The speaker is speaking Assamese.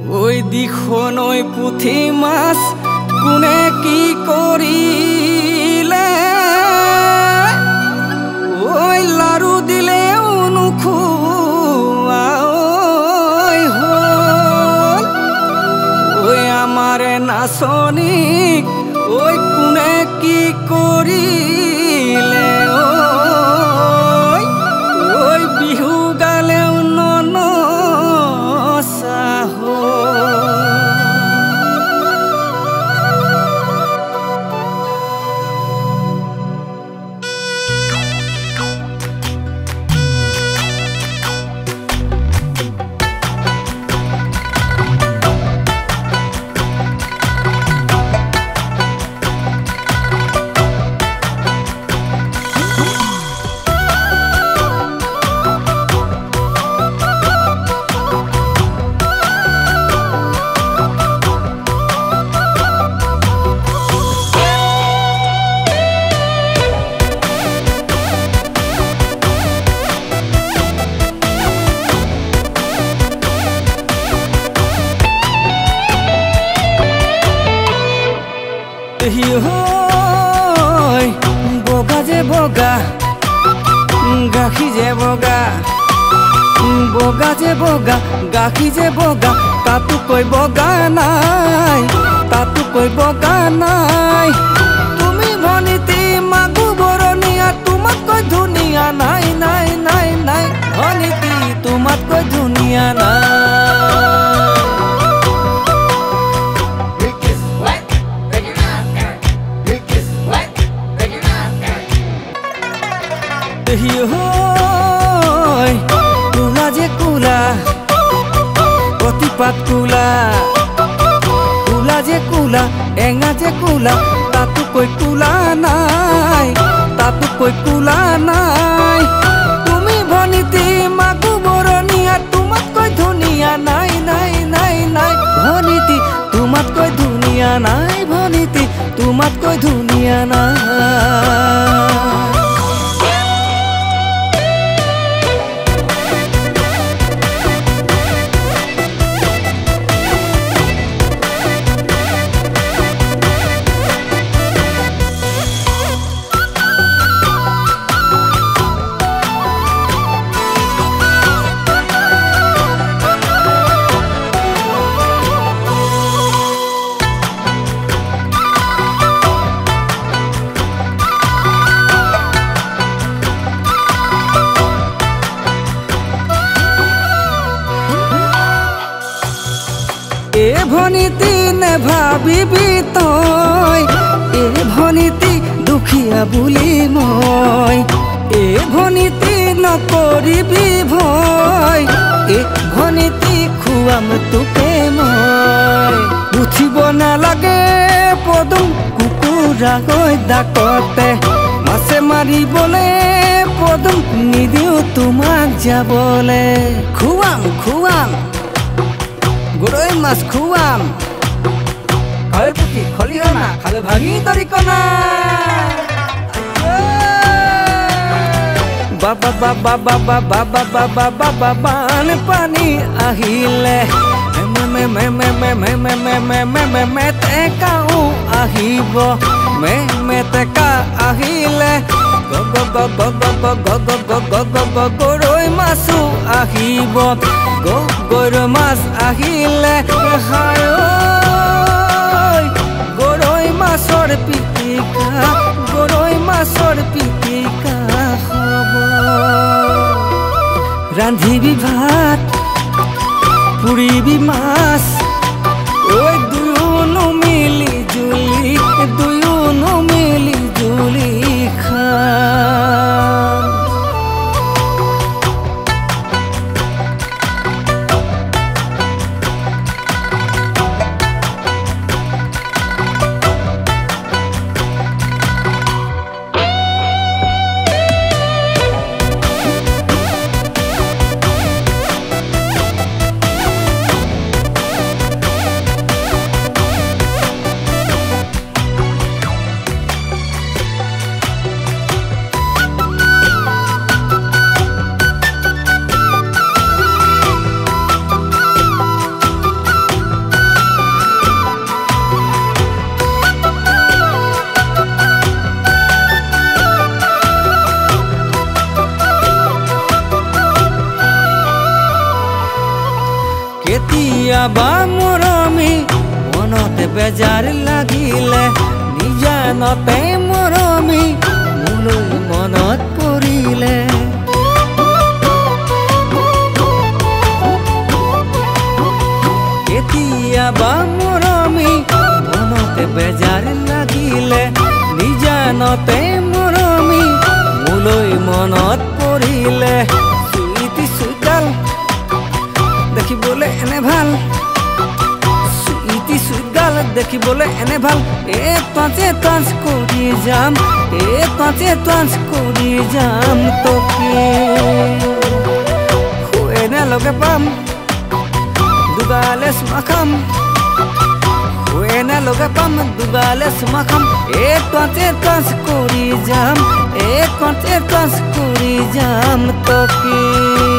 ওই দিখন ওই পুঁথি মাছ কোনে কি করিলে ওই লাড়ু দিলে অনুখুয়া হল ওই আমারে নাচনিক ওই কোনে কি করিলে ওই বিহু গালেও ননচা বগা যে বগা গাখি যে বগা বগা যে বগা গাখি যে বগা তাতো কই বগা নাই তাতো কই বগা নাই তুমি ভনিতি মাগু বরনিয়া তোমাক কই ধুনিয়া নাই নাই নাই নাই ভনিতি তোমাক কই ধুনিয়া নাই কুলা যে কুলা প্রতিপাত কুলা কুলা যে কুলা এঙা যে কুলা তাতো কই কুলা নাই তাতো কই কুলা নাই তুমি ভনিতি মাগু বরনিয়া তোমাক কই ধুনিয়া নাই নাই নাই নাই ভনিতি তোমাক কই ধুনিয়া নাই ভনিতি তোমাক কই ধুনিয়া নাই এ ভনিতি নে ভাবিবি তই এ ভনিতি দুখিয়া বুলি মই এ ভনিতি নকৰিবি ভয় এ ভনিতি খুৱাম তোকে মই উঠিব নালাগে পদুম কুকুৰা গৈ ডাকতে মাছে মাৰিবলে পদুম নিদিও তোমাক যাবলে খুৱাম খুৱাম গৰৈ মাছ খুৱাম খালে পুঠি খলিহনা খালে ভাঙি তৰিকনা বাবা বাবা বাবা বাবা বাবা বাবা বান পানী আহিলে মে মে মে মে মে মে মে মে মে মে মেটেকাও আহিব মে মেটেকা আহিলে গৰৈ মাছো আহিব গৰৈ মাছ আহিলে গৰৈ মাছৰ পিটিকা গৰৈ মাছৰ পিটিকা হ'ব ৰান্ধিবি ভাত পুৰিবি মাছ ঐ দুয়োনো মিলি জুলি দুয়োনো মিলি জুলি খাম কেতিয়াবা মৰমী মনতে বেজাৰ লাগিলে নিজানতে মৰমী মোলৈ মনত পৰিলে কেতিয়াবা মৰমী মনতে বেজাৰ লাগিলে নিজানতে মৰমী মোলৈ মনত পৰিলে চুইটি চুইকাল দেখিবলৈ এনে ভাল চুইটি চুইকাল দেখিবলৈ এনে ভাল পাঁচে টাচ কৰি যাম পাঁচে টাচ কৰি যাম তোকে এনে লগে পাম দুগালে চুমা খাম এনে লগে পাম দুগালে চুমা খাম পাঁচে টাচ কৰি যাম পাঁচে টাচ কৰি যাম তোকে